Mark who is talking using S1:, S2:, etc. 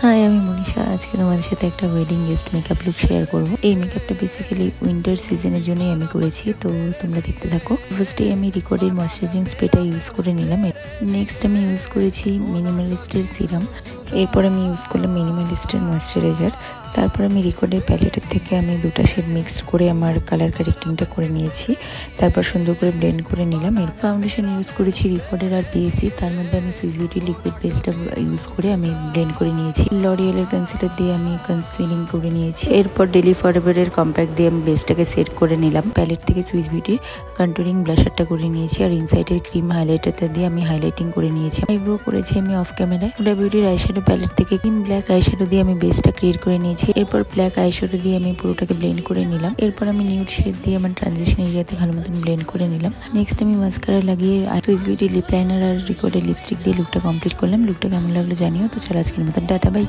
S1: High, আমি মনীষা। আজকে তোমাদের সাথে একটা wedding guest makeup look share করব। এই মেকআপটা বেসিক্যালি উইন্টার সিজনের জন্যই আমি করেছি, তো তোমরা দেখতে থাকো। ফার্স্টে আমি রিকর্ডের ময়শ্চারাইজিং স্প্রেটা ইউজ করে নিলাম। নেক্সট আমি ইউজ করেছি মিনিমালিস্টের সিরাম। এরপর আমি ইউজ করলাম মিনিমালিস্টের ময়শ্চারাইজার। তারপর আমি রিকর্ডের প্যালেটের থেকে আমি দুটা শেড মিক্সড করে আমার কালার কারেক্টিংটা করে নিয়েছি। তারপর সুন্দর করে ব্লেন্ড করে নিলাম। এর ফাউন্ডেশন ইউজ করেছি রিকর্ডের আর পিএসি। তার মধ্যে আমি সুইস বিউটি লিকুইড পেস্টটা ইউজ করে আমি ব্লেন্ড করে নিয়েছি। লরিয়েলের কনসিলার দিয়ে আমি কনসিলিং করে নিয়েছি। এরপর ডেলি ফরএভারের কম্প্যাক্ট দিয়ে আমি বেসটাকে সেট করে নিলাম। প্যালেট থেকে সুইস বিউটির কন্টুরিং ব্লাশারটা করে নিয়েছি আর ইনসাইডের ক্রিম হাইলাইটারটা দিয়ে আমি হাইলাইটিং করে নিয়েছি। আইব্রো করেছি আমি অফ ক্যামেরায়। হুডা বিউটির আইশ্যাডো প্যালেট থেকে ক্রিম ব্ল্যাক আইশ্যাডো দিয়ে আমি বেসটা ক্রিয়েট করে নিয়েছি। এরপর ব্ল্যাক আইশ্যাডো দিয়ে আমি পুরোটাকে ব্লেন্ড করে নিলাম। এরপর আমি নিউড শেড দিয়ে আমার ট্রানজিশন এরিয়াতে ভালো মতন ব্লেন্ড করে নিলাম। নেক্সট আমি মাস্কারা লাগিয়ে সুইস বিউটি লিপ লাইনার আর রিকর্ডের লিপস্টিক দিয়ে লুকটা কমপ্লিট করলাম। লুকটা কেমন লাগলো জানিও। তো চলো আজকের মতন টাটা, বাই।